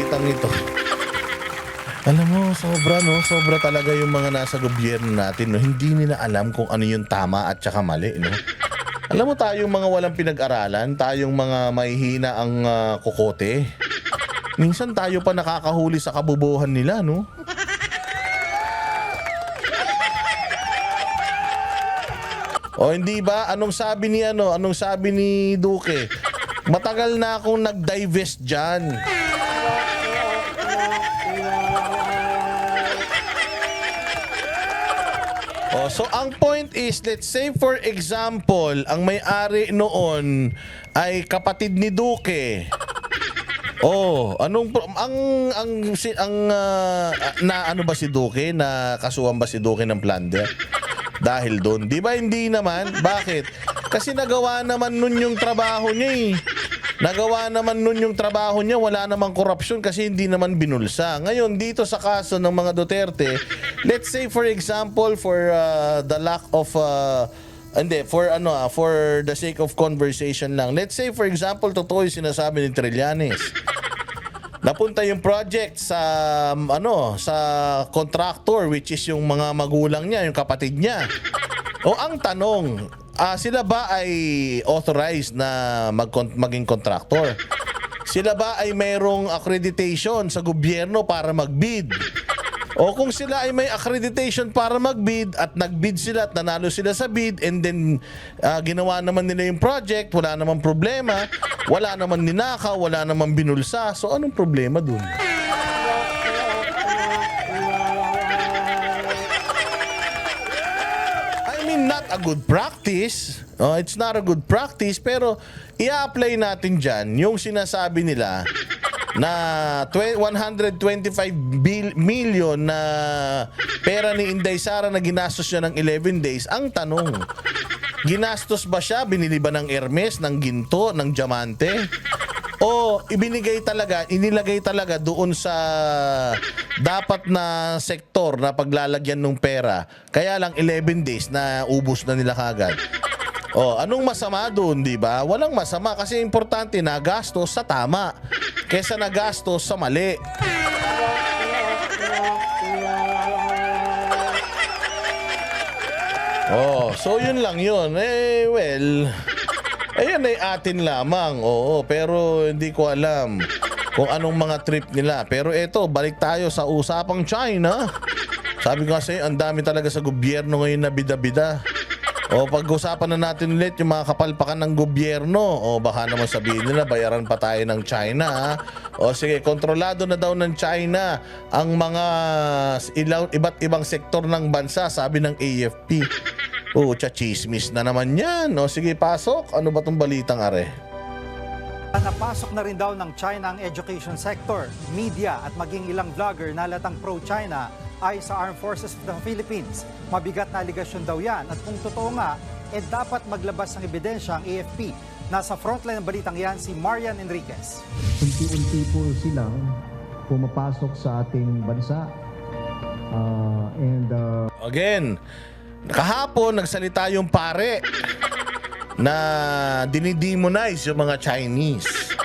balitang ito. Alam mo, sobra no, sobra talaga yung mga nasa gobyerno natin no. Hindi nila alam kung ano yung tama at saka mali no. Alam mo tayong mga walang pinag-aralan, tayong mga mahihina ang kokote. Minsan tayo pa nakakahuli sa kabubuhan nila no. O hindi ba? Anong sabi ni Duque? Matagal na akong nag-divest dyan. Oh, so ang point is, let's say for example, ang may-ari noon ay kapatid ni Duque. Oh, ano ba si Duque? Na kasuhan ba si Duque ng plunder? Dahil doon, 'di ba hindi naman? Bakit? Kasi nagawa naman nun yung trabaho niya eh. Nagawa naman nun yung trabaho niya, wala namang korupsyon kasi hindi naman binulsa. Ngayon, dito sa kaso ng mga Duterte, let's say for example, for the lack of for the sake of conversation lang. Let's say for example, totoo yung sinasabi ni Trillanes. Napunta yung project sa sa contractor, which is yung mga magulang niya, yung kapatid niya. O ang tanong, sila ba ay authorized na maging contractor? Sila ba ay mayroong accreditation sa gobyerno para magbid? O kung sila ay may accreditation para magbid at nagbid sila at nanalo sila sa bid and then ginawa naman nila yung project, wala namang problema, wala naman ninakaw, wala namang binulsa, so anong problema dun? Not a good practice. It's not a good practice, pero i-apply natin dyan yung sinasabi nila na 125 million na pera ni Inday Sara na ginastos niya ng 11 days. Ang tanong, ginastos ba siya? Binili ba ng Hermes, ng ginto, ng diamante? O inilagay talaga doon sa dapat na sektor na paglalagyan ng pera. Kaya lang 11 days na ubos na nila kagad. O, anong masama doon, di ba? Walang masama kasi importante na gastos sa tama kaysa nagastos sa mali. Oh, so yun lang yun. Ayan ay atin lamang, oo, pero hindi ko alam kung anong mga trip nila. Pero eto, balik tayo sa usapang China. Sabi ko kasi, ang dami talaga sa gobyerno ngayon na bida-bida. O pag-usapan na natin ulit yung mga kapalpakan ng gobyerno. O baka naman sabihin nila, bayaran pa tayo ng China. Ha? O sige, kontrolado na daw ng China ang mga iba't ibang sektor ng bansa, sabi ng AFP. Oh, chismis na naman yan. O sige, pasok. Ano ba tong balitang are? Napasok na rin daw ng China ang education sector, media at maging ilang vlogger na halatang pro-China ay sa Armed Forces of the Philippines. Mabigat na aligasyon daw yan at kung totoo nga, dapat maglabas ng ebidensya ang AFP. Nasa frontline ng balitang yan si Marian Enriquez. Unti-unti po silang pumapasok sa ating bansa. Again, kahapon nagsalita yung pare na dinidemonize yung mga Chinese.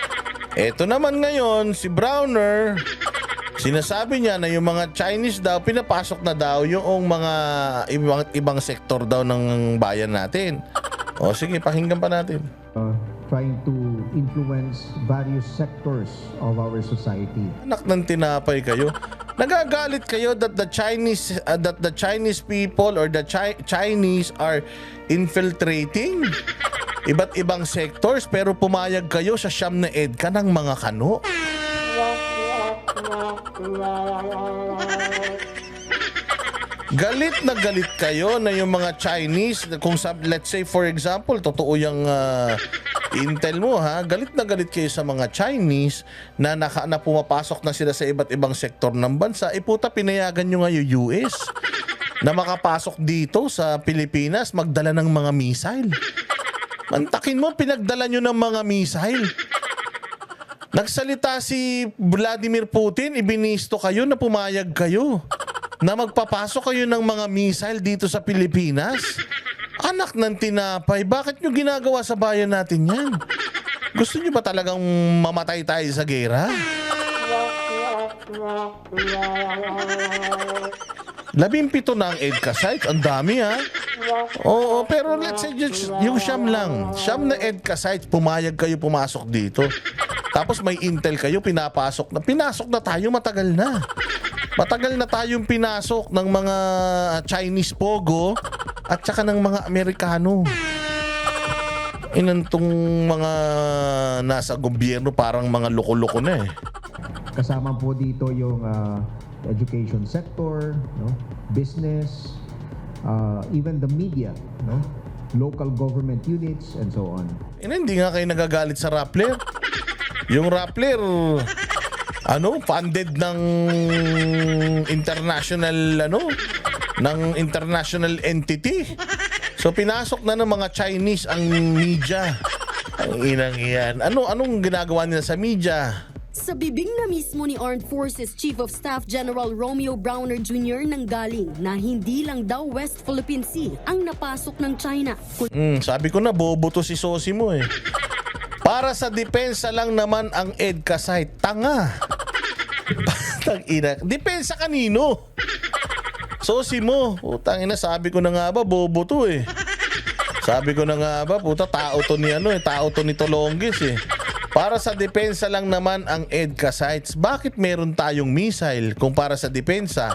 Eto naman ngayon, si Browner, sinasabi niya na yung mga Chinese daw, pinapasok na daw yung mga ibang sektor daw ng bayan natin. O sige, pakinggan pa natin. Trying to influence various sectors of our society. Anak ng tinapay kayo. Nagagalit kayo that the Chinese people or the Chinese are infiltrating iba't ibang sectors, pero pumayag kayo sa siyam na EDCA ng mga kano. Galit na galit kayo na yung mga Chinese, kung let's say for example, totoo yung intel mo ha, galit na galit kayo sa mga Chinese na pumapasok na sila sa iba't ibang sektor ng bansa. Puta, pinayagan nyo nga yung US na makapasok dito sa Pilipinas, magdala ng mga missile. Mantakin mo, pinagdala nyo ng mga missile. Nagsalita si Vladimir Putin, ibinisto kayo na pumayag kayo na magpapasok kayo ng mga missile dito sa Pilipinas. Anak ng tinapay, bakit nyo ginagawa sa bayan natin yan? Gusto nyo ba talagang mamatay tayo sa gera? Labing-pito na ang EDCA sites. Ang dami, ha? Oo, pero let's say yung Siyam lang. Siyam na EDCA sites, pumayag kayo pumasok dito. Tapos may Intel kayo, pinapasok na. Pinasok na tayo, matagal na. Matagal na tayong pinasok ng mga Chinese pogo at saka ng mga Amerikano. Inantong mga nasa gobyerno parang mga loko-loko na eh. Kasama po dito yung education sector, no? Business, even the media, no? Local government units, and so on. Hindi nga kayo nagagalit sa Rappler. Yung Rappler, funded ng international entity. So pinasok na ng mga Chinese ang media. Ang inang iyan. Anong ginagawa nila sa media? Sa bibig na mismo ni Armed Forces Chief of Staff General Romeo Browner Jr. nanggaling na hindi lang daw West Philippine Sea ang napasok ng China. Sabi ko na, bobo to si Sosi mo eh. Para sa depensa lang naman ang EDCA site. Tanga. Tang-ina. Depensa kanino? Sosi mo. Tangina, sabi ko na nga ba, bobo to eh. Sabi ko na nga ba, tao to ni Tolongis eh. Para sa depensa lang naman ang EDCA sites. Bakit meron tayong missile kung para sa depensa?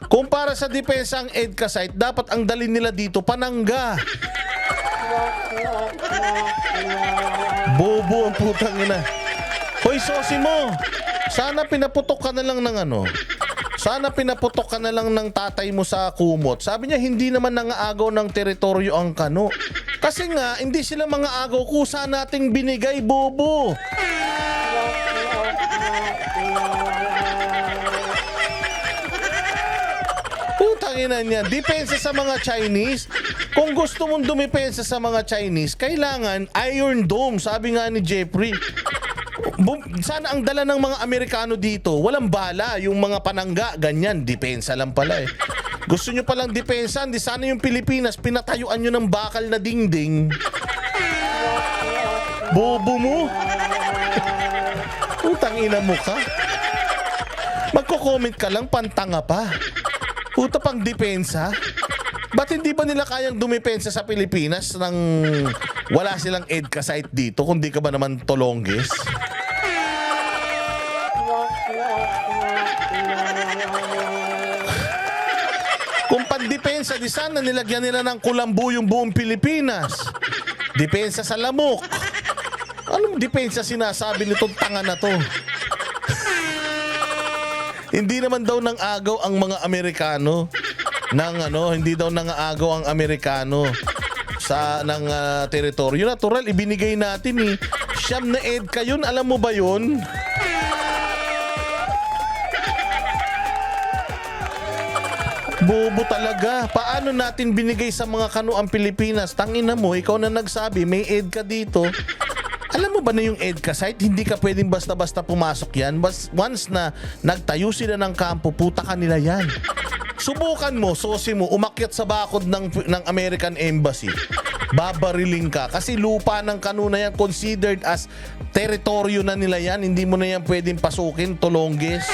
Kung para sa depensa ang EDCA site, dapat ang dalhin nila dito panangga. Bobo ang putang ina. Hoy, Sosi mo, sana pinaputok ka na lang ng Sana pinaputok ka na lang ng tatay mo sa kumot. Sabi niya, hindi naman nangaagaw ng teritoryo ang Kano. Kasi nga, hindi sila mga agaw, kusa nating binigay, bobo. Putang ina niya, depensa sa mga Chinese. Kung gusto mong dumepensa sa mga Chinese, kailangan Iron Dome, sabi nga ni Jeffrey. Sana ang dala ng mga Amerikano dito, walang bala, yung mga panangga, ganyan, depensa lang pala eh. Gusto nyo palang depensa, di sana yung Pilipinas, pinatayuan nyo ng bakal na dingding. Bobo mo. Putang ina mo ka. Magko-comment ka lang, pantanga pa. Puta pang depensa. Ba't hindi ba nila kayang dumepensa sa Pilipinas nang wala silang EDCA site dito, kundi ka ba naman Tolongis? Kung pandepensa, di sana nilagyan nila ng kulambu yung buong Pilipinas. Depensa sa lamok. Anong depensa sinasabi nitong tanga na to? Hindi naman daw nang agaw ang mga Amerikano. Hindi daw nang agaw ang Amerikano sa teritoryo. Natural, ibinigay natin eh. Siyam na EDCA yun, alam mo ba yun? Bobo talaga. Paano natin binigay sa mga Kano ang Pilipinas? Tangina mo, ikaw na nagsabi, may EDCA dito. Alam mo ba na yung EDCA site, hindi ka pwedeng basta-basta pumasok yan. Once na nagtayo sila ng kampo, puta kanila yan. Subukan mo, Sosi mo, umakyat sa bakod ng American Embassy. Babariling ka. Kasi lupa ng Kano na yan, considered as teritoryo na nila yan. Hindi mo na yan pwedeng pasukin, Tolongis.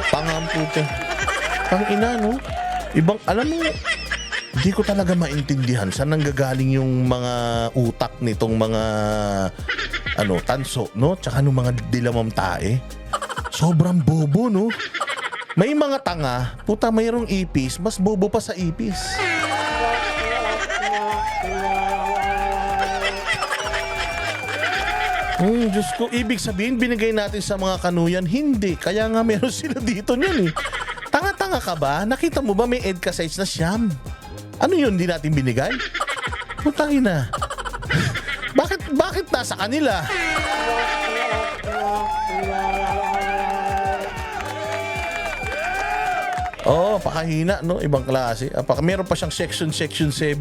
Pangamputo. Pang-ina, no? Alam mo, hindi ko talaga maintindihan saan nanggagaling yung mga utak nitong mga tanso, no? Tsaka nung mga dilamang tae. Sobrang bobo, no? May mga tanga, puta mayroong ipis, mas bobo pa sa ipis. Diyos ko, ibig sabihin binigay natin sa mga Kanuyan? Hindi, kaya nga meron sila dito niyan eh. Tanga-tanga ka ba? Nakita mo ba may EDCA sites na siyam? Ano yun, di natin binigay? Putang ina. Bakit nasa kanila? Pakahina, no? Ibang klase. Meron pa siyang section 17.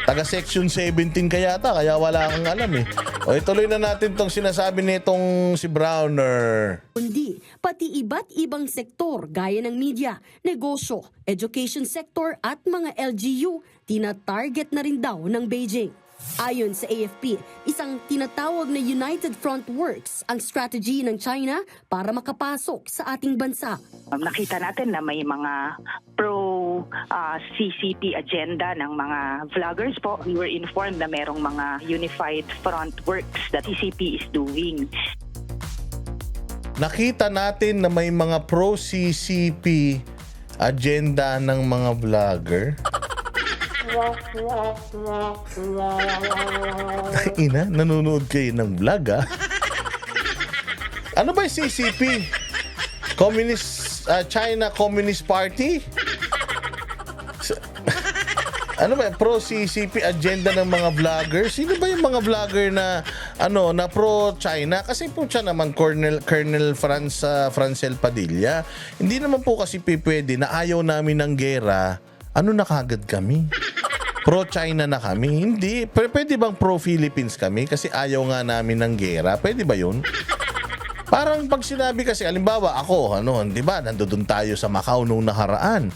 Taga section 17 kaya wala kang alam eh. Ituloy na natin tong sinasabi nitong si Browner. Kundi pati iba't ibang sektor gaya ng media, negosyo, education sector at mga LGU, tina-target na rin daw ng Beijing. Ayon sa AFP, isang tinatawag na United Front Works ang strategy ng China para makapasok sa ating bansa. Nakita natin na may mga pro-CCP agenda ng mga vloggers po. We were informed na merong mga Unified Front Works that CCP is doing. Nakita natin na may mga pro-CCP agenda ng mga vlogger. Ina, nanonood kayo ng vlog, ah? Ano ba yung CCP? China Communist Party? Ano ba, pro-CCP agenda ng mga vlogger? Sino ba yung mga vlogger na na pro-China? Kasi po siya naman Colonel Francel Padilla. Hindi naman po kasi pwede na ayaw namin ng gera. Ano na kagad kami? Pro-China na kami? Hindi. Pwede bang pro-Philippines kami? Kasi ayaw nga namin ng gera. Pwede ba yun? Parang pag sinabi kasi, alimbawa ako, di ba, nandoon tayo sa Macau nung nakaraan.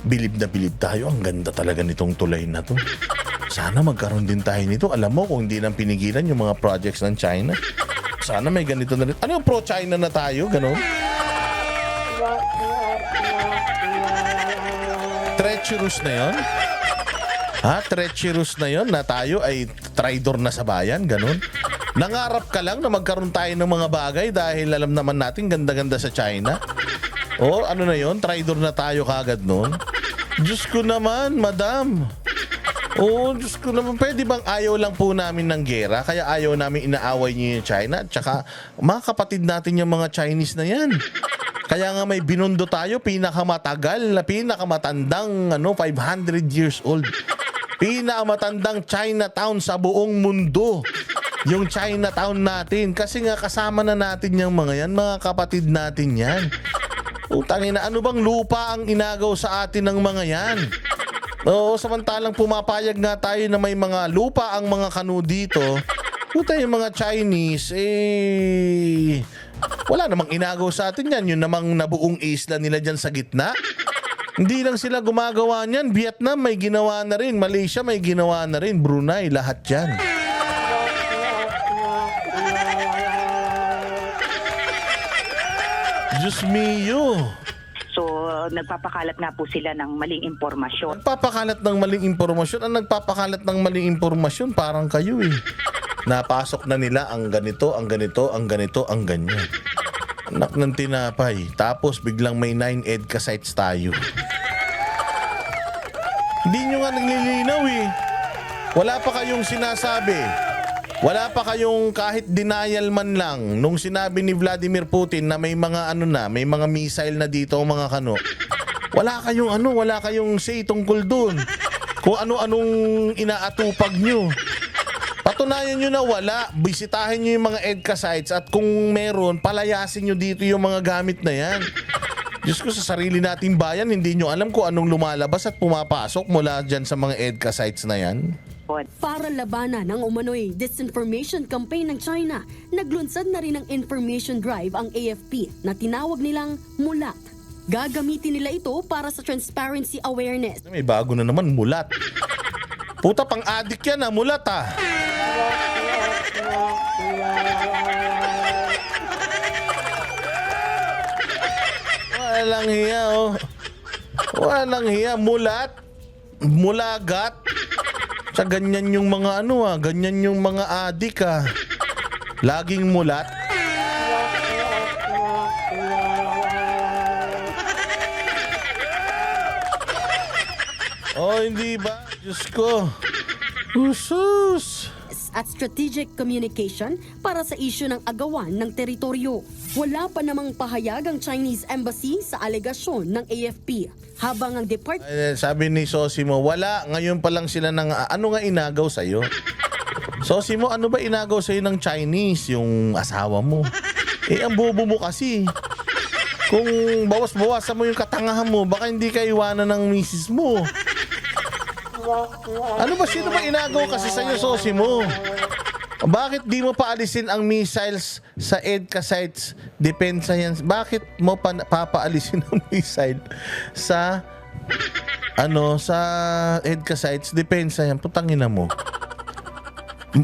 Bilib na bilib tayo. Ang ganda talaga nitong tulay na to. Sana magkaroon din tayo nito. Alam mo, kung hindi nang pinigilan yung mga projects ng China. Sana may ganito na rin. Ano yung pro-China na tayo? Ganon? Treacherous na yon? Treacherous na yon na tayo ay traitor na sa bayan? Ganon? Nangarap ka lang na magkaroon tayo ng mga bagay dahil alam naman natin ganda-ganda sa China? O ano na yon? Traitor na tayo kagad nun? Diyos ko naman, madam. Oo, Diyos ko naman. Pwede bang ayaw lang po namin ng gera? Kaya ayaw namin inaaway niyo yung China? Tsaka mga kapatid natin yung mga Chinese na yan. Kaya nga may binundo tayo, pinakamatagal na pinakamatandang 500 years old. Pinakamatandang Chinatown sa buong mundo. Yung Chinatown natin. Kasi nga kasama na natin yung mga yan, mga kapatid natin yan. Utangin na, ano bang lupa ang inagaw sa atin ng mga yan? Oo, samantalang pumapayag nga tayo na may mga lupa ang mga kanu dito. Puta, yung mga Chinese, wala namang inagaw sa atin yan. Yun namang nabuong isla nila dyan sa gitna. Hindi lang sila gumagawa niyan. Vietnam may ginawa na rin. Malaysia may ginawa na rin. Brunei, lahat yan. Diyos mio. So, nagpapakalat nga po sila ng maling impormasyon. Nagpapakalat ng maling impormasyon? Ang nagpapakalat ng maling impormasyon, parang kayo eh. Napasok na nila ang ganito, ang ganito, ang ganito, ang ganyan. Anak ng tinapay. Tapos biglang may 9 EDCA sites tayo. Hindi nyo nga naglilinaw eh. Wala pa kayong sinasabi. Wala pa kayong kahit denial man lang nung sinabi ni Vladimir Putin na may mga may mga missile na dito o mga kano. Wala kayong say tungkol dun. Kung ano-anong inaatupag nyo. Patunayan nyo na wala. Bisitahin nyo yung mga EDCA sites at kung meron, palayasin nyo dito yung mga gamit na yan. Diyos ko, sa sarili nating bayan, hindi nyo alam kung anong lumalabas at pumapasok mula dyan sa mga EDCA sites na yan. Para labanan ng umano'y disinformation campaign ng China, naglunsad na rin ng information drive ang AFP na tinawag nilang Mulat. Gagamitin nila ito para sa transparency awareness. May bago na naman, mulat. Puta, pang-addict yan mulat Walang hiya Walang hiya, mulat. Mulagat. Sa ganyan yung mga ganyan yung mga adik Laging mulat. Hindi ba? Diyos ko. Usus. At strategic communication para sa isyu ng agawan ng teritoryo. Wala pa namang pahayag ang Chinese Embassy sa alegasyon ng AFP. Habang ang sabi ni Sosimo, wala. Ngayon pa lang sila ano nga inagaw sa'yo? Sosimo, ano ba inagaw sa'yo ng Chinese? Yung asawa mo. Ang bobo mo kasi. Kung bawas-bawasan mo yung katangahan mo, baka hindi ka iwanan ng misis mo. Ano ba? Sino ba inagaw kasi sa'yo, Sosimo? Bakit di mo paalisin ang missiles sa EDCA sites? Depensa yan. Bakit mo papaalisin ang missile sa sa EDCA sites? Depensa yan. Putangina mo.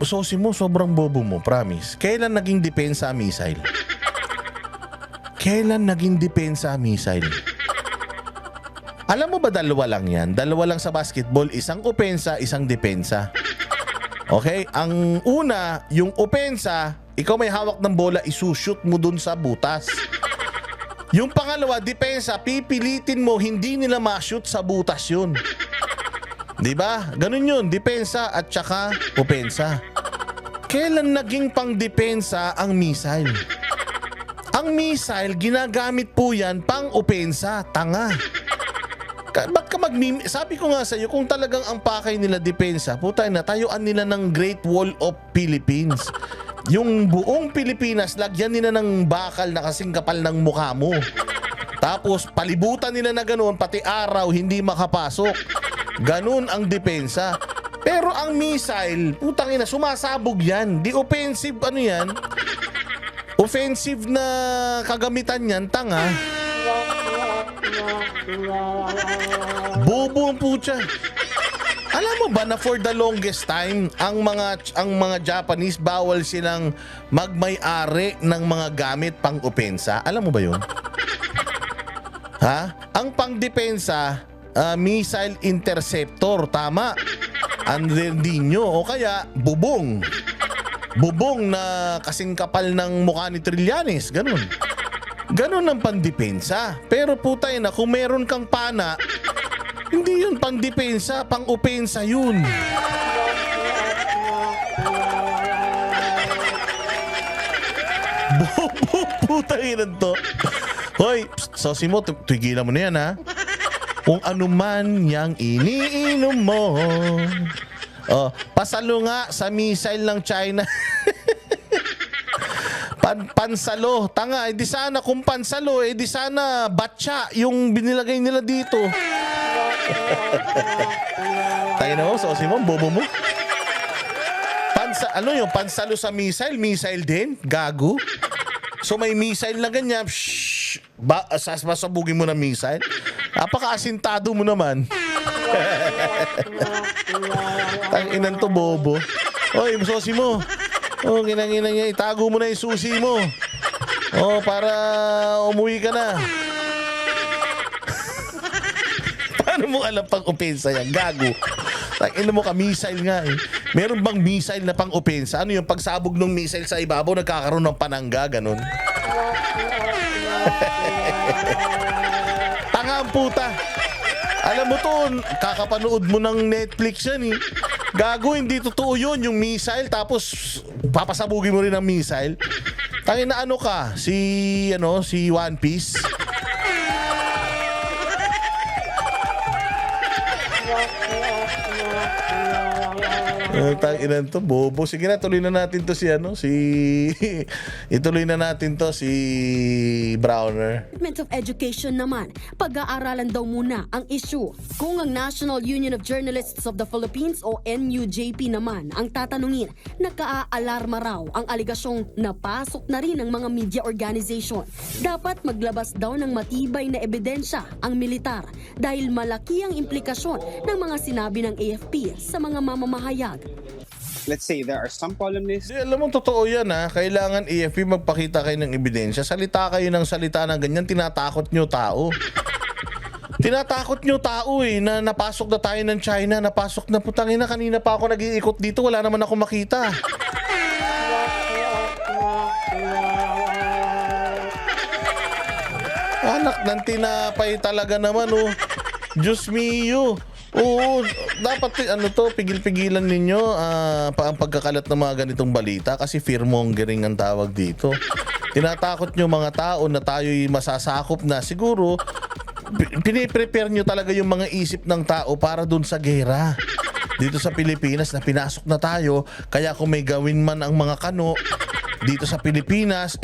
Sosi mo, sobrang bobo mo, promise. Kailan naging depensa ang missile? Kailan naging depensa ang missile? Alam mo ba dalawa lang yan? Dalawa lang sa basketball, isang opensa, isang depensa. Okay? Ang una, yung opensa, ikaw may hawak ng bola, isushoot mo dun sa butas. Yung pangalawa, depensa, pipilitin mo, hindi nila ma-shoot sa butas yun. Diba? Ganun yun, depensa at saka opensa. Kailan naging pang-depensa ang missile? Ang missile, ginagamit po yan pang-opensa, tanga. Ba't ka sabi ko nga sa iyo, kung talagang ang pakay nila depensa, putay na, tayuan nila ng Great Wall of Philippines. Yung buong Pilipinas, lagyan nila ng bakal na kasing kapal ng mukha mo. Tapos palibutan nila na ganoon, pati araw hindi makapasok. Ganun ang depensa. Pero ang missile, putang ina, sumasabog yan. Di offensive, ano yan? Offensive na kagamitan yan, tanga. Bobo ang putya. Alam mo ba na for the longest time, ang mga Japanese bawal silang magmay-ari ng mga gamit pang-opensa? Alam mo ba 'yun? Ha? Ang pang-depensa, missile interceptor, tama. Andendinyo o kaya bubong. Bubong na kasing kapal ng mukha ni Trillanes, ganun. Ganun ang pandepensa. Pero putay na, kung meron kang pana, hindi yun pang-depensa, pang-opensa yun. Bobo, putay na to. Hoy, sosi mo, tigilan mo na yan ha. Kung ano man yang iniinom mo. Oh, pasalo nga sa missile ng China. Pansalo, tanga, di sana kung pansalo, di sana batsa yung binilagay nila dito. Tayo na mo, sosi mo, bobo mo. Ano yung pansalo sa missile? Missile din? Gago? So may missile na ganyan, sasabugin mo na missile? Napaka-asintado mo naman. Tanginan to, bobo. Oy, sosi mo. Oh, ginangina niya, itago mo na yung susi mo. Oh, para umuwi ka na. Paano mo alam pang opensa yan? Gago. Ina mo ka, missile nga eh. Meron bang missile na pang opensa? Ano yung pagsabog ng missile sa ibabaw, nagkakaroon ng panangga, ganun? Tanga ang puta. Alam mo to, kakapanood mo ng Netflix yan eh. Gago, hindi totoo yun, yung missile, tapos papasabugin mo rin ng missile. Tangin na ano ka, si One Piece. Tanginan to, bobo. Sige na, tuloy na natin to ituloy na natin to si Browner. Department of Education naman, pag-aaralan daw muna ang issue. Kung ang National Union of Journalists of the Philippines o NUJP naman ang tatanungin, nagka-aalarma raw ang aligasyong napasok na rin ng mga media organization. Dapat maglabas daw ng matibay na ebidensya ang militar dahil malaki ang implikasyon ng mga sinabi ng AFP sa mga mamamahayag. Let's say there are some columnists. Di, alam mo, totoo yan ha. Kailangan AFP magpakita kayo ng ebidensya. Salita kayo ng salita ng ganyan, tinatakot nyo tao. Tinatakot nyo tao eh, na napasok na tayo ng China, napasok na, putangin na, kanina pa ako nag-iikot dito, wala naman ako makita. Anak ng tinapay talaga naman oh. Diyos mio. Oo, dapat pigil-pigilan ninyo ang pagkakalat ng mga ganitong balita kasi fearmongering ang tawag dito. Tinatakot nyo mga tao na tayo'y masasakop na. Siguro, piniprepare nyo talaga yung mga isip ng tao para dun sa gera. Dito sa Pilipinas na pinasok na tayo, kaya kung may gawin man ang mga kano dito sa Pilipinas,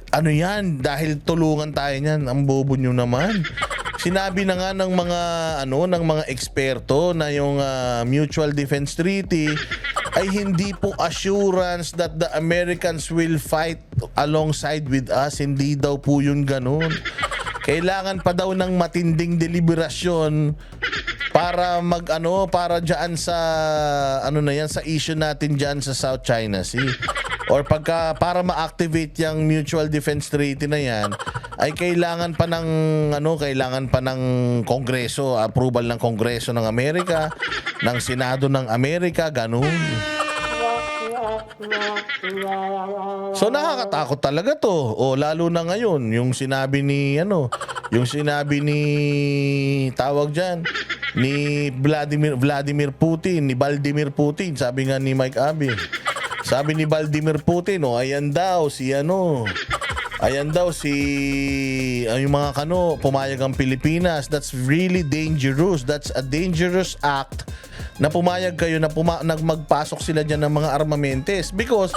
ano yan, dahil tulungan tayo niyan. Ang bobo nyo naman. Sinabi na nga ng mga eksperto na yung Mutual Defense Treaty ay hindi po assurance that the Americans will fight alongside with us. Hindi daw po yun ganun. Kailangan pa daw ng matinding deliberasyon para para diyan sa sa issue natin diyan sa South China Sea. Or para ma-activate yung Mutual Defense Treaty na yan, ay kailangan pa ng Kongreso, approval ng Kongreso ng Amerika, ng Senado ng Amerika, ganun. So nakakatakot talaga to. O lalo na ngayon, yung sinabi ni tawag diyan ni Vladimir Putin, sabi nga ni Mike Abe. Sabi ni Vladimir Putin, ayan daw yung mga pumayag ang Pilipinas. That's really dangerous. That's a dangerous act na pumayag kayo na magpasok sila dyan ng mga armamentes. Because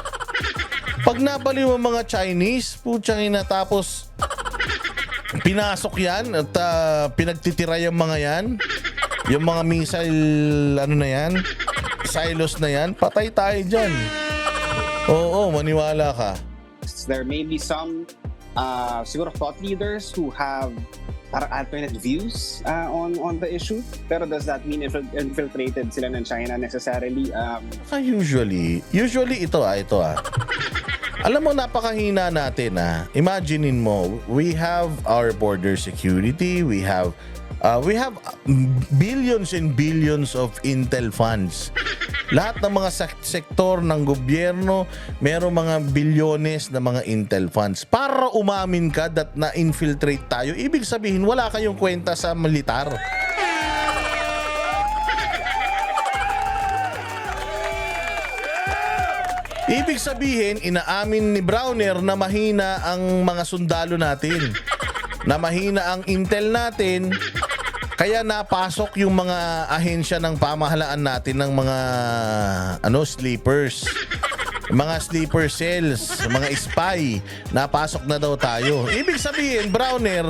pag nabaliw ang mga Chinese, putsang ina, tapos pinasok yan at pinagtitira yung mga yan, yung mga missile, silos na yan, patay tayo dyan. Oo, maniwala ka. There may be some siguro thought leaders who have alternate views on the issue. Pero does that mean infiltrated sila ng China necessarily? Usually ito. Alam mo, napakahina natin. Imaginein mo, we have our border security, we have billions and billions of intel funds. Lahat ng mga sektor ng gobyerno, merong mga bilyones na mga intel funds. Para umamin ka that na-infiltrate tayo, ibig sabihin wala kayong kwenta sa militar. Ibig sabihin, inaamin ni Browner na mahina ang mga sundalo natin, na mahina ang intel natin, kaya napasok yung mga ahensya ng pamahalaan natin ng mga sleepers, mga sleeper cells, mga spy. Napasok na daw tayo. Ibig sabihin, Browner,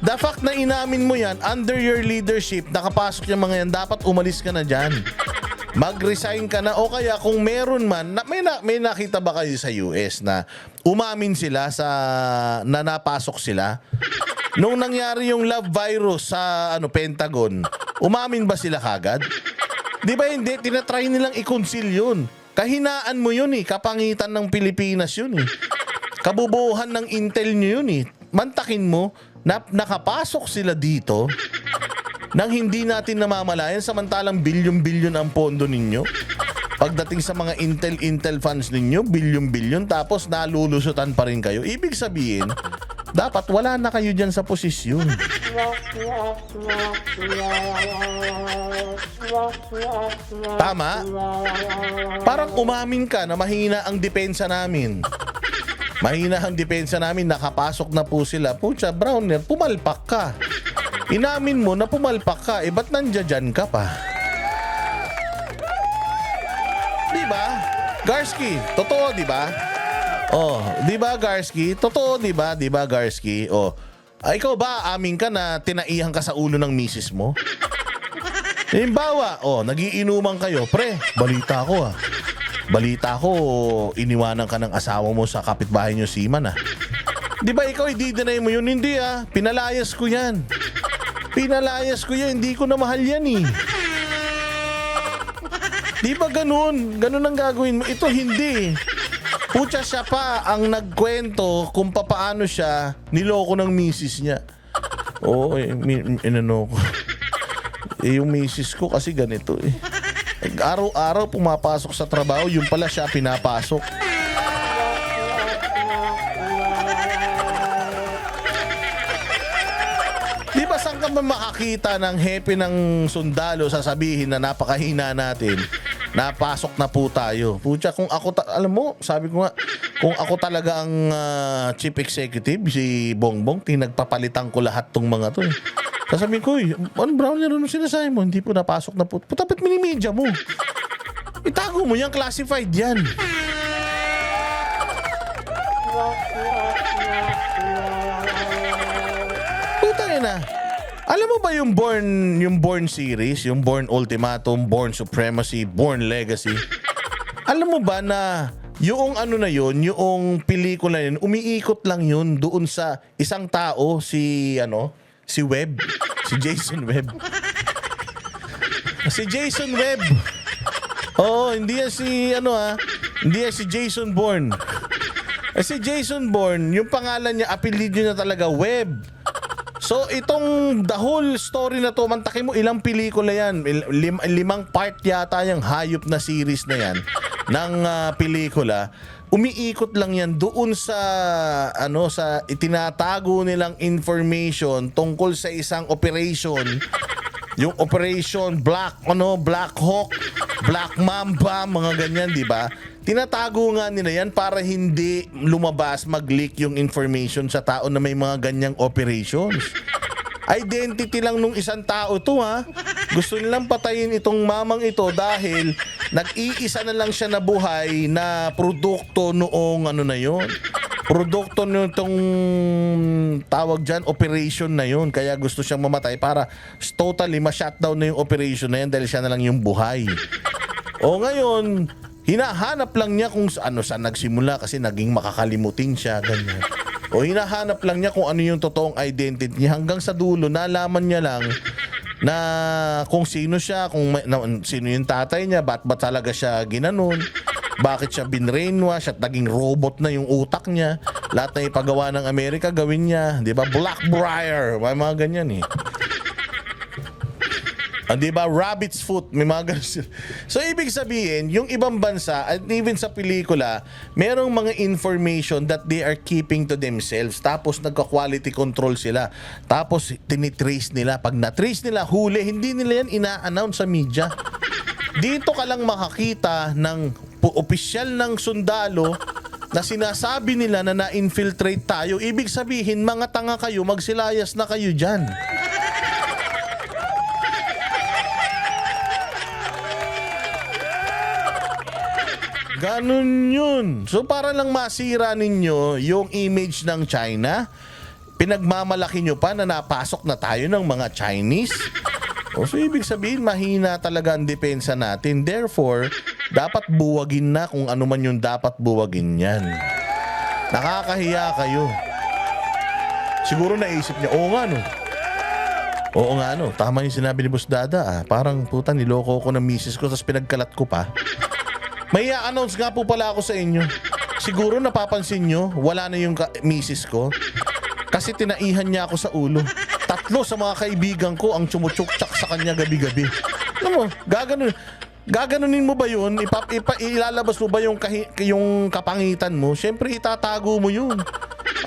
the fact na inamin mo yan, under your leadership, nakapasok yung mga yan, dapat umalis ka na dyan. Mag-resign ka na, o kaya kung meron man, may nakita ba kayo sa US na umamin sila na napasok sila? Nung nangyari yung love virus sa Pentagon, umamin ba sila kagad? Di ba hindi? Tinatry nilang i-conceal yun. Kahinaan mo yun kapangitan ng Pilipinas yun Kabubuhan ng intel nyo yun Mantakin mo na nakapasok sila dito nang hindi natin namamalayan, samantalang bilyon-bilyon ang pondo ninyo. Pagdating sa mga intel funds ninyo, bilyon-bilyon, tapos nalulusutan pa rin kayo. Ibig sabihin, dapat wala na kayo dyan sa posisyon. Tama? Parang umamin ka na mahina ang depensa namin. Mahina ang depensa namin, nakapasok na po sila. Pucha, Browner, pumalpak ka. Inamin mo na pumalpak ka, ba't nandiyan ka pa? Diba? Garsky, totoo, diba? Di ba Garsky? Totoo, di ba? Di ba Garsky? Ikaw ba amin ka na tinaihan ka sa ulo ng misis mo? Halimbawa, nagiinuman kayo. Pre, balita ko, iniwanan ka ng asawa mo sa kapitbahay niyo Seaman Di ba ikaw i-deny mo yun? Hindi pinalayas ko yan. Hindi ko na mahal yan Di ba ganun? Ganun ang gagawin mo. Ito hindi. Pucha, siya pa ang nagkwento kung paano siya niloko ng misis niya. Inano ko. Yung misis ko kasi ganito Araw-araw pumapasok sa trabaho, yung pala siya pinapasok. Di ba saan ka ba makakita ng hepe ng sundalo sasabihin na napakahina natin? Napasok na po tayo. Pucha, kung ako, alam mo, sabi ko nga, kung ako talaga ang chief executive, si Bongbong, tinagpapalitan ko lahat tong mga to Sasabihin ko, Browner, ano sinasabi mo? Hindi po napasok na po. Puta, ba't minimedya mo? Itago mo yan, classified yan. Puta na. Alam mo ba yung Born series, yung Born Ultimatum, Born Supremacy, Born Legacy? Alam mo ba na yung yung pelikula yun, umiikot lang yun doon sa isang tao, si Webb, si Jason Webb. Si Jason Webb. Oo, hindi yan si hindi yan si Jason Bourne. Si Jason Bourne, yung pangalan niya, apelyido niya talaga Webb. So itong the whole story na to, mantakin mo ilang pelikula yan, 5 part yata yung hayop na series na yan ng pelikula. Umiikot lang yan doon sa sa itinatago nilang information tungkol sa isang operation. Yung Operation Black Hawk, Black Mamba, mga ganyan, di ba? Tinatago nga nila yan para hindi lumabas, mag-leak yung information sa tao na may mga ganyang operations. Identity lang nung isang tao to, ha. Gusto nilang patayin itong mamang ito dahil nag-iisa na lang siya na buhay na produkto noong produkto nitong tawag dyan, operation na yun. Kaya gusto siyang mamatay para totally ma-shutdown na yung operation na yan dahil siya na lang yung buhay. O ngayon, hinahanap lang niya kung saan nagsimula kasi naging makakalimutin siya, ganyan. O hinahanap lang niya kung ano yung totoong identity niya. Hanggang sa dulo, nalaman niya lang na kung sino siya, sino yung tatay niya, ba't ba talaga siya ginanon, bakit siya binrainwash at naging robot na yung utak niya. Lahat na ipagawa ng Amerika, gawin niya. Di ba? Blackbriar. May mga ganyan eh. Di ba? Rabbit's foot. May mga ganyan. So, ibig sabihin, yung ibang bansa, at even sa pelikula, merong mga information that they are keeping to themselves. Tapos, nagka-quality control sila. Tapos, tinitrace nila. Pag na-trace nila, huli, hindi nila yan ina-announce sa media. Dito ka lang makakita ng opisyal ng sundalo na sinasabi nila na na-infiltrate tayo. Ibig sabihin, mga tanga kayo, magsilayas na kayo dyan. Ganun yun. So para lang masira ninyo yung image ng China, pinagmamalaki nyo pa na napasok na tayo ng mga Chinese. So ibig sabihin, mahina talaga ang depensa natin. Therefore, dapat buwagin na kung ano man yung dapat buwagin yan. Nakakahiya kayo. Siguro naisip niya, oo nga no, tama yung sinabi ni Boss Dada. Parang puta, niloko ko ng misis ko tapos pinagkalat ko pa. May i-announce nga po pala ako sa inyo. Siguro napapansin nyo, wala na yung misis ko. Kasi tinaihan niya ako sa ulo. 3 sa mga kaibigan ko ang tsumutsukchak sa kanya gabi-gabi. Alam mo, gaganunin mo ba yun? Ilalabas mo ba yung kapangitan mo? Siyempre itatago mo yun.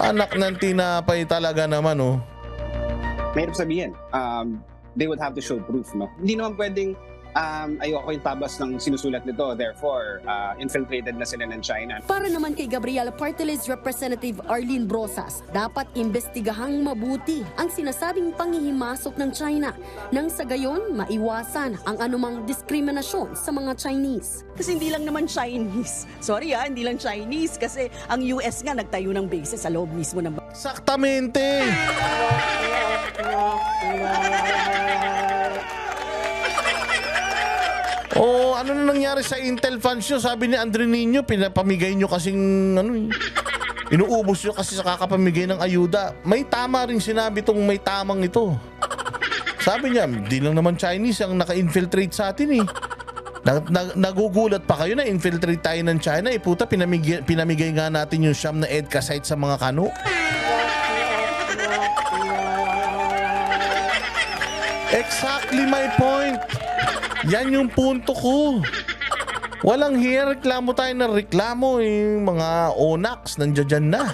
Anak ng tinapay talaga naman, oh. Mahirap sabihin, they would have to show proof, no? Hindi naman pwedeng ayoko yung tabas ng sinusulat nito, therefore infiltrated na sila ng China. Para naman kay Gabriela Partiles Representative Arlene Brosas, dapat imbestigahang mabuti ang sinasabing panghihimasok ng China nang sa gayon maiwasan ang anumang diskriminasyon sa mga Chinese. Kasi hindi lang naman Chinese. Sorry hindi lang Chinese kasi ang US nga nagtayo ng base sa loob mismo ng Saktamente! Ano na nangyari sa Intel funds nyo? Sabi ni Andre Nino, pinapamigay nyo kasing inuubos nyo kasi sa kakapamigay ng ayuda. May tama rin sinabi tong may tamang ito. Sabi niya, di lang naman Chinese ang naka-infiltrate sa atin eh. Nagugulat pa kayo na infiltrate tayo ng China. Puta, pinamigay nga natin yung siyam na EDCA site sa mga kano. Exactly my point. Yan yung punto ko. Walang reklamo tayo ng reklamo. Yung mga ONAX nandiyan na.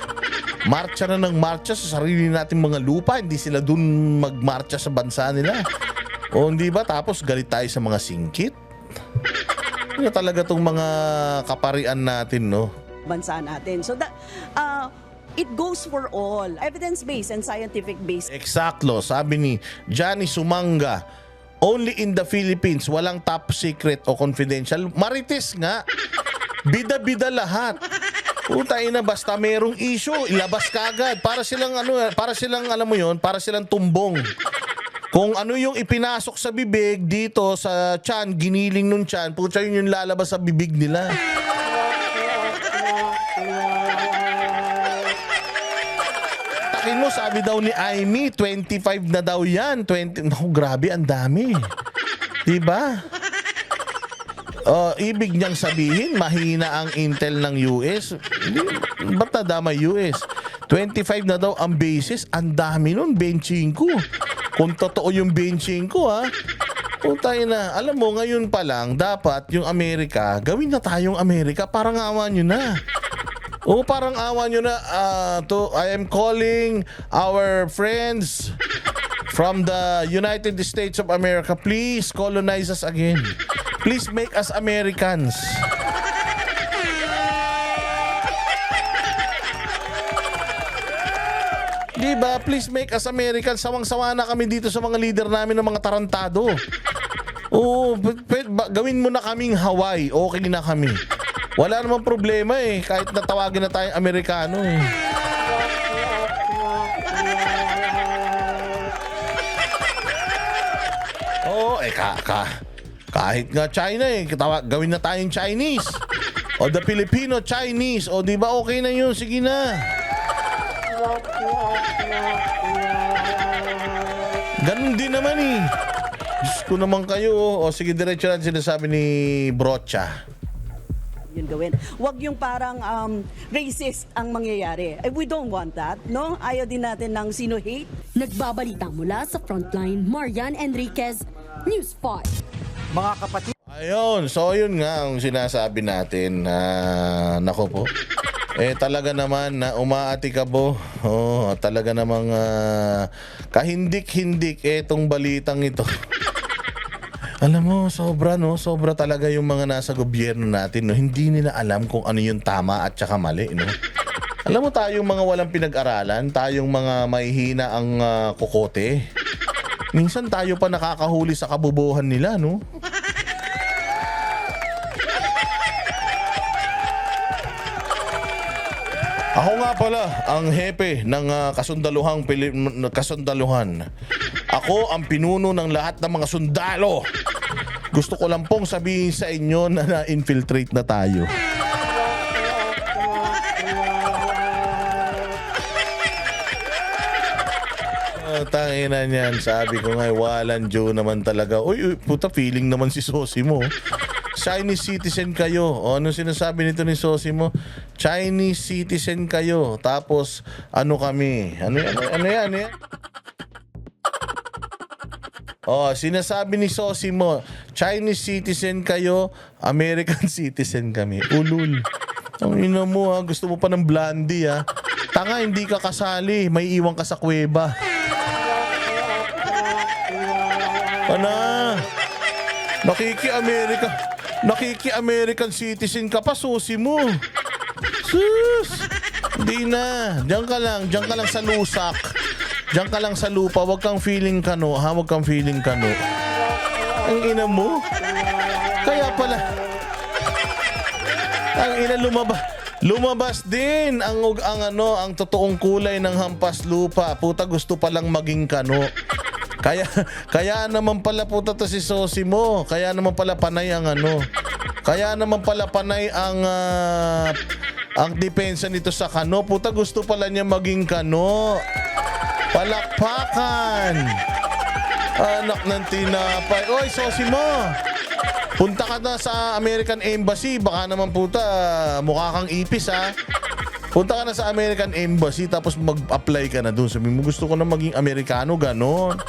Marcha na ng marcha sa sarili natin mga lupa. Hindi sila dun magmarcha sa bansa nila. O hindi ba? Tapos galit tayo sa mga singkit. Yan talaga tong mga kaparian natin, no? bansa natin. So it goes for all. Evidence-based and scientific-based. Eksakto. Sabi ni Johnny Sumanga, only in the Philippines, walang top secret o confidential. Marites nga. Bida-bida lahat. Putay na, basta merong issue, ilabas kagad. Para silang alam mo yon, para silang tumbong. Kung ano yung ipinasok sa bibig dito sa tiyan, giniling nung tiyan, puta yun yung lalabas sa bibig nila. Takin mo, sabi daw ni Aimee, 25 na daw yan. 20, naku, grabe, ang dami. Diba? Ibig niyang sabihin, mahina ang intel ng US. Ba't nadama US? 25 na daw ang basis. Ang dami nun, 25. Kung totoo yung 25, ha? Putay na. Alam mo, ngayon pa lang, dapat yung Amerika, gawin na tayong Amerika. Parang awa nyo na. Parang awa nyo na. I am calling our friends from the United States of America. Please colonize us again. Please make us Americans. Diba? Please make us Americans. Sawang-sawa na kami dito sa mga leader namin ng mga tarantado. Gawin mo na kaming Hawaii. Okay na kami. Wala namang problema eh. Kahit natawagin na tayong Amerikano eh. Kahit nga China eh. Gawin na tayong Chinese. O the Filipino Chinese. O di ba okay na yun? Sige na. Ganun din naman eh. Diyos ko naman kayo. O sige, diretso lang sinasabi ni Brocha. Yun gawin. Huwag yung parang racist ang mangyayari. We don't want that, no? Ayaw din natin ng sino-hate. Nagbabalita mula sa Frontline, Marian Enriquez, News 5. Mga kapatid, Ayun, so yun nga ang sinasabi natin. Nako po. Talaga naman na umaatikabo. Talaga namang kahindik-hindik itong balitang ito. Alam mo, sobra talaga yung mga nasa gobyerno natin, no? Hindi nila alam kung ano yung tama at saka mali, no? Alam mo, tayong mga walang pinag-aralan, tayong mga mahihina ang kokote. Minsan tayo pa nakakahuli sa kabubuhan nila, no? Ako nga pala ang hepe ng kasundaluhan. Ako ang pinuno ng lahat ng mga sundalo. Gusto ko lang pong sabihin sa inyo na na-infiltrate na tayo. Tangina niyan, sabi ko nga, walang Joe naman talaga. Uy, puta, feeling naman si Sosimo. Chinese citizen kayo. Ano sinasabi nito ni Sosimo? Chinese citizen kayo. Tapos, ano kami? Ano yan? Sinasabi ni Sosimo, Chinese citizen kayo, American citizen kami. Ulul. Ang ina mo ha, gusto mo pa ng blondie ha. Tanga, hindi ka kasali. May iwan ka sa kuweba. Nakiki-American citizen ka pa, Sosimo. Sus! Hindi na. Diyan ka lang sa lusak. Diyan ka lang sa lupa. Huwag kang feeling kano, ha? Huwag kang feeling kano. Ang ina mo? Kaya pala. Ang ina lumabas din ang totoong kulay ng hampas lupa. Puta, gusto palang maging kano. Kaya naman pala puta to si Sosimo. Kaya naman pala panay ang Kaya naman pala panay ang depensa nito sa kano. Puta, gusto pala niya maging kano. Palakpakan. Anak ng tinapay. Oy, Sosimo. Punta ka na sa American Embassy. Baka naman puta, mukha kang ipis ha. Punta ka na sa American Embassy tapos mag-apply ka na doon. Sabi mo, gusto ko na maging Amerikano, ganon.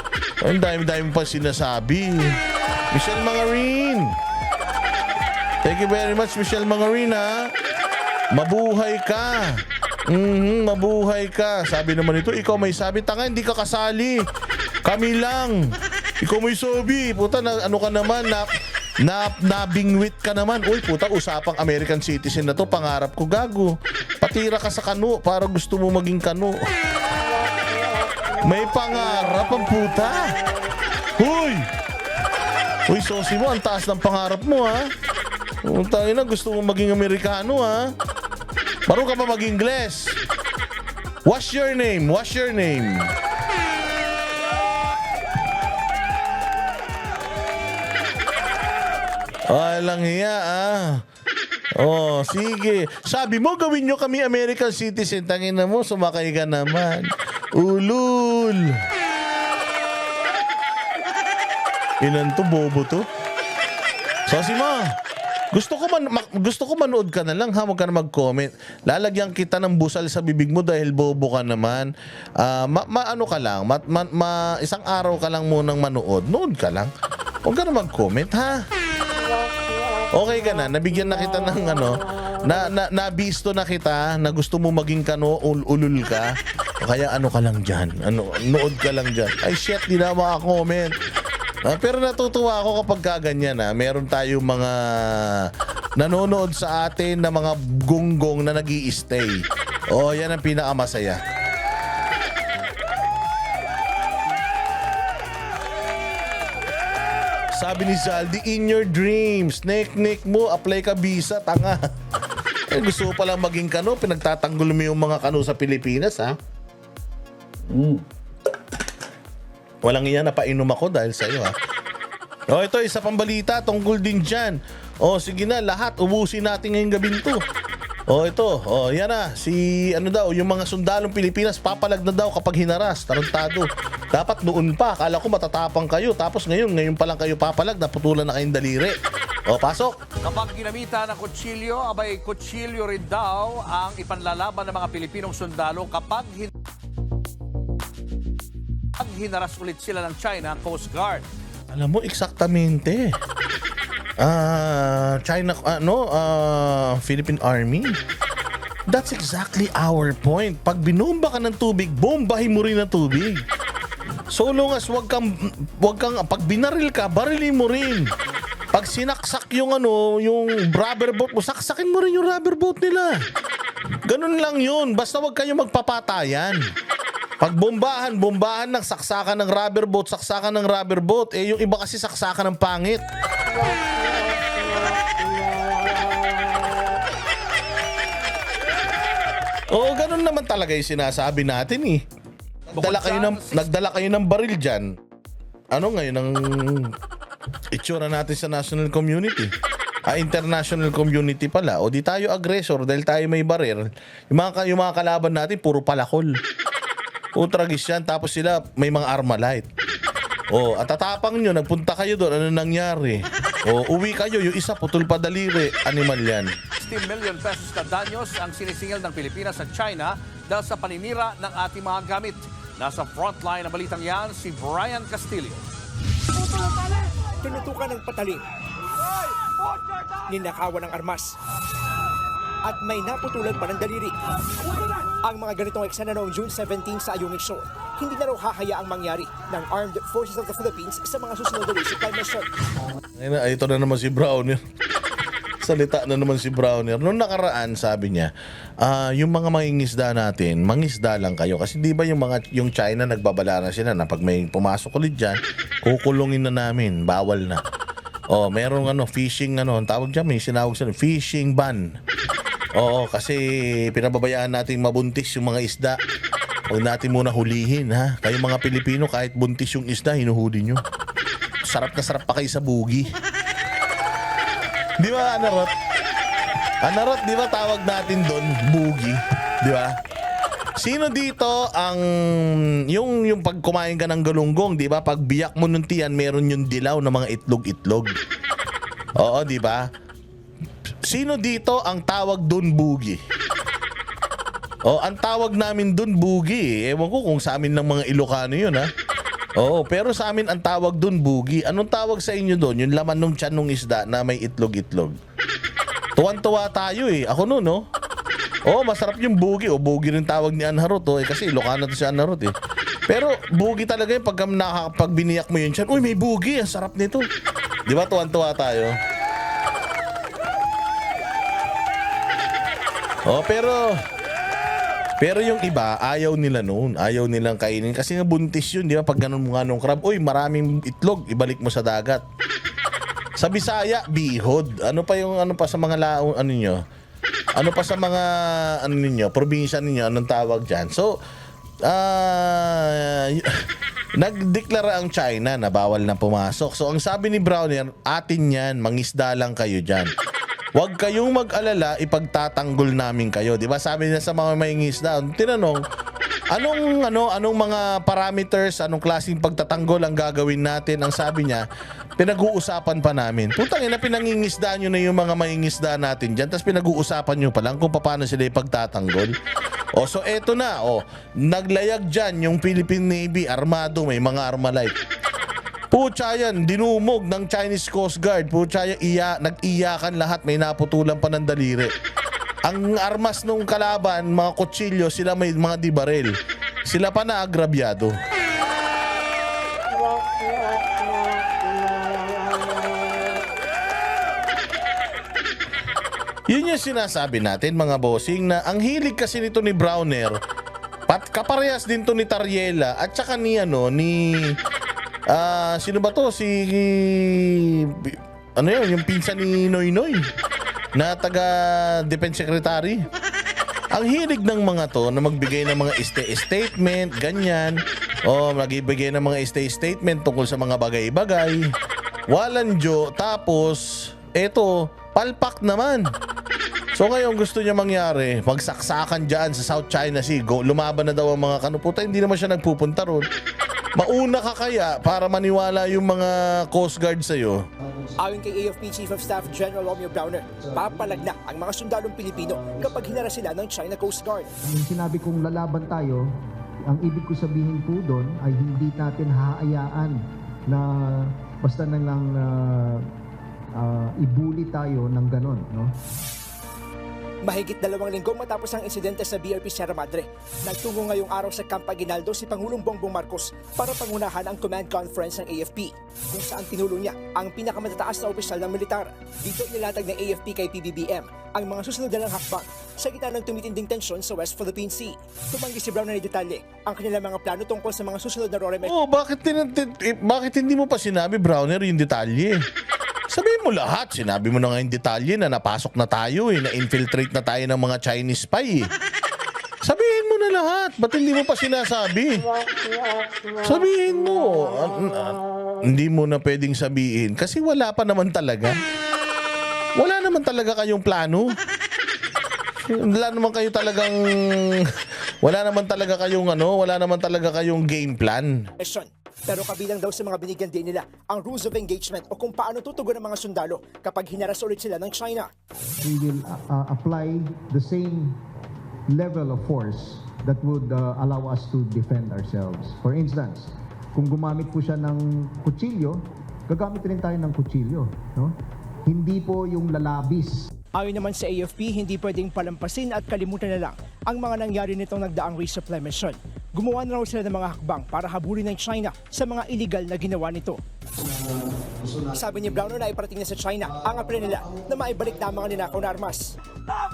Ang dami-dami pa sinasabi. Michelle Mangarin. Thank you very much, Michelle Mangarin, ha. Mabuhay ka. Mabuhay ka. Sabi naman ito, ikaw may sabi. Tanga, hindi ka kasali. Kami lang. Ikaw may sabi. Puta, ano ka naman, nabingwit ka naman. Uy, puta, usapang American citizen na to. Pangarap ko, gago. Patira ka sa kano para gusto mo maging kano. May pangarap ang puta. Uy, Sosimo, ang taas ng pangarap mo, ha. Tangin na, gusto mo maging Amerikano, ha. Marunong ka pa mag-Ingles. What's your name? Walang hiya, sige. Sabi mo, gawin nyo kami American citizen. Tangin na mo, sumakay ka naman. Ulul. Inan to, bobo to. So si Ma, gusto ko manood ka na lang ha, huwag ka na mag-comment. Lalagyan kita ng busal sa bibig mo dahil bobo ka naman. Ano ka lang, isang araw ka lang munang manood. Nood ka lang. Huwag ka na mag-comment ha. Okay ka na, nabigyan na kita ng nabisto na kita na gusto mo maging ulul ka. O kaya ano ka lang dyan, nood ka lang dyan. Ay shit, di na maka-comment. Pero natutuwa ako kapag ganyan meron tayong mga nanonood sa atin na mga gunggong na nag-i-stay. Yan ang pinakamasaya. Sabi ni Zaldi, in your dreams, nek mo, apply ka visa, tanga. Gusto ko palang maging pinagtatanggol mo yung mga sa Pilipinas, ha? Walang iyan, napainom ako dahil sa iyo, ha? Ito, isa pang balita tungkol din dyan. Sige na, lahat, ubusin natin ngayong gabing to. Ito, yan na, yung mga sundalong Pilipinas, papalag na daw kapag hinaras, tarantado. Dapat noon pa, akala ko matatapang kayo, tapos ngayon pa lang kayo papalag, naputulan na kayong daliri. Pasok. Kapag ginamitan ng kutsilyo, abay kutsilyo rin daw ang ipanlalaban ng mga Pilipinong sundalo kapag hinaras ulit sila ng China Coast Guard. Alam mo, eksaktamente. Philippine Army. That's exactly our point. Pag binomba ka ng tubig, bombahin mo rin ng tubig. So long as wag kang pag binaril ka, barilin mo rin. Pag sinaksak yung rubber boat mo, saksakin mo rin yung rubber boat nila. Ganun lang yun. Basta wag kayo magpapatayan. Pag bombahan ng saksakan ng rubber boat. Yung iba kasi saksakan ng pangit. Ganun naman talaga yung sinasabi natin eh. Nagdala kayo ng baril dyan. Ano ngayon ang itsura natin sa national community? International community pala. Di tayo aggressor dahil tayo may baril. Yung mga kalaban natin, puro palakol. Tragis yan. Tapos sila may mga Armalite. At tatapang nyo, nagpunta kayo doon, ano nangyari? Uwi kayo, yung isa putol pa daliri. Animal yan. 60 million pesos na danyos ang sinisingil ng Pilipinas sa China dahil sa paninira ng ating mga gamit. Nasa frontline ng balitang yan, si Brian Castillo. Tinutukan ng patalim, ninakawan ng armas, at may naputulan pa ng daliri. Ang mga ganitong eksena noong June 17 sa Ayungin Shoal, hindi na raw hahayaang mangyari ng Armed Forces of the Philippines sa mga susunod na resupply mission. Ito na naman si Browner. Salita na naman si Browner. Noong nakaraan, sabi niya, yung mga mangingisda natin, mangisda lang kayo. Kasi di ba yung China nagbabala na sila na pag may pumasok ulit dyan, kukulungin na namin, bawal na. Merong fishing, ang tawag dyan, may sinawag sila, fishing ban. Kasi pinababayaan natin mabuntis yung mga isda. Huwag natin muna hulihin, ha? Kayo mga Pilipino, kahit buntis yung isda, hinuhuli nyo. Sarap na sarap pa kayo sa bugi. Di ba, Anarot? Anarot, di ba tawag natin doon, bugi? Di ba? Sino dito ang yung pag kumain ka ng galunggong, di ba? Pag biyak mo ng tiyan, meron yung dilaw na mga itlog-itlog. Oo, di ba? Sino dito ang tawag doon bugi? Ang tawag namin doon bugi. Ewan ko kung sa amin ng mga Ilocano yun, ha? Pero sa amin ang tawag doon bugi. Anong tawag sa inyo doon? Yung laman ng tiyan ng isda na may itlog-itlog. Tuwan-tuwa tayo eh. Ako noon, no? Masarap yung bugi. Bugi rin tawag ni Anharot, kasi Ilocano to si Anharot eh. Pero bugi talaga yung pag biniyak mo yun tiyan, uy, may bugi, ang sarap nito. Di ba tuwan-tuwa tayo? Pero yung iba, ayaw nila noon. Ayaw nilang kainin. Kasi nga buntis yun, di ba? Pag ganun mo nga nung crab, uy, maraming itlog, ibalik mo sa dagat. Sa Bisaya, bihod. Ano pa sa mga nyo? Ano pa sa mga, probinsya ninyo, anong tawag dyan? So, nagdeklara ang China na bawal na pumasok. So, ang sabi ni Browner, atin yan, mangisda lang kayo dyan. Huwag kayong mag-alala, ipagtatanggol namin kayo. Di ba? Sabi niya sa mga mangingisda, tinanong, Anong mga parameters, anong klaseng pagtatanggol ang gagawin natin? Ang sabi niya, pinag-uusapan pa namin. Putang ina, pinangingisdaan nyo na yung mga mangingisda natin dyan, tapos pinag-uusapan nyo pa lang kung paano sila ipagtatanggol. O, so eto na, naglayag dyan yung Philippine Navy, armado, may mga Armalite. Pucha yan, dinumog ng Chinese Coast Guard. Pucha yan, nag-iyakan lahat, may naputulan pa ng daliri. Ang armas nung kalaban, mga kutsilyo, sila may mga dibarel. Sila pa na agrabyado. Yun yung sinasabi natin mga bossing, na ang hilig kasi nito ni Browner, kaparehas din to ni Tariela at saka ni sino ba to? Yung pinsan ni Noy Noy na taga Defense Secretary. Ang hilig ng mga to na magbigay ng mga statement, ganyan. O magbibigay ng mga statement tungkol sa mga bagay-bagay. Walanjo, tapos eto, palpak naman. So ngayon gusto niya mangyari, magsaksakan dyan sa South China Sea. Lumaban na daw ang mga kanuputa, hindi naman siya nagpupunta ron. Mauna ka kaya para maniwala yung mga Coast Guard sa'yo? Ayon kay AFP Chief of Staff General Romeo Browner, papalag na ang mga sundalong Pilipino kapag hinara sila ng China Coast Guard. Yung sinabi kong lalaban tayo, ang ibig ko sabihin po doon ay hindi natin haayaan na basta na lang ibuli tayo ng ganon, no? Mahigit 2 linggo matapos ang insidente sa BRP Sierra Madre, nagtungo ngayong araw sa Camp Aguinaldo si Pangulong Bongbong Marcos para pangunahan ang command conference ng AFP, kung saan tinulong niya ang pinakamatataas na opisyal ng militar. Dito nilatag ng AFP kay PBBM ang mga susunod na hakbang sa gitna ng tumitinding tensyon sa West Philippine Sea. Tumanggi si Brown na detalye ang kanilang mga plano tungkol sa mga susunod na ROREMEC. Bakit hindi mo pa sinabi, Browner, yung detalye? Sabihin mo lahat. Sinabi mo na nga yung detalye na napasok na tayo, na-infiltrate na tayo ng mga Chinese spy. Sabihin mo na lahat. Ba't hindi mo pa sinasabi? Sabihin mo. Hindi mo na pwedeng sabihin kasi wala pa naman talaga. Wala naman talaga kayong plano. Wala naman talaga kayong game plan. Pero kabilang daw sa mga binigyan din nila ang rules of engagement o kung paano tutugon ng mga sundalo kapag hinaras ulit sila ng China. We will apply the same level of force that would allow us to defend ourselves. For instance, kung gumamit po siya ng kutsilyo, gagamit rin tayo ng kutsilyo, no? Hindi po yung lalabis. Ayon naman sa AFP, hindi pwedeng palampasin at kalimutan na lang ang mga nangyari nitong nagdaang resupply mission. Gumawa na raw sila ng mga hakbang para habulin ng China sa mga illegal na ginawa nito. Sabi ni Browner na iparating na sa China ang apel nila na maibalik na ang mga ninakaw na armas.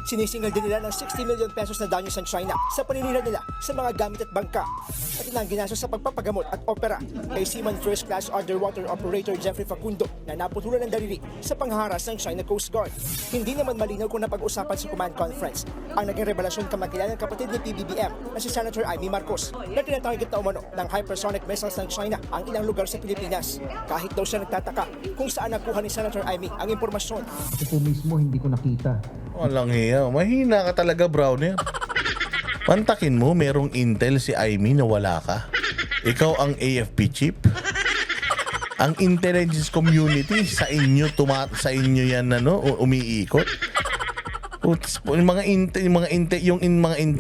Sinisingil din nila ng 60 million pesos na danyos ng China sa paninira nila sa mga gamit at bangka at ilang ginastos sa pagpapagamot at opera kay Seaman First Class Underwater Operator Jeffrey Facundo na naputulan ng daliri sa pangharas ng China Coast Guard. Hindi naman malinaw kung napag-usapan sa command conference ang naging revelasyon kamakailan ng kapatid ni PBBM na si Senator Amy Marcos na tinatarget na umano ng hypersonic missiles ng China ang ilang lugar sa Pilipinas. Kahit daw siya nagtataka kung saan nakuha ni Senator Amy ang impormasyon. Ito mismo hindi ko nakita. Walang hiya. Mahina ka talaga, Browner. Pantakin mo, merong intel si Amy na wala ka. Ikaw ang AFP chief. Ang intelligence community sa inyo yan umiikot.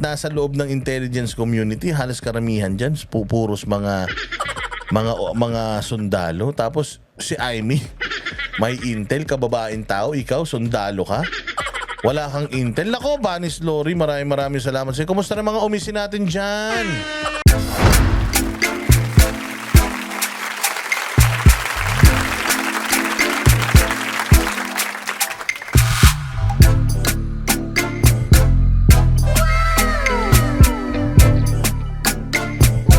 Nasa loob ng intelligence community, halos karamihan diyan pupuros mga sundalo. Tapos si Amy, may intel, kababaeng tao, ikaw sundalo ka. Wala kang intel. Nako, Vanis Lori, maraming salamat sa'yo. Kumusta na mga umisi natin dyan?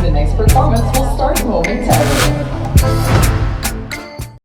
The next performance will start momentarily.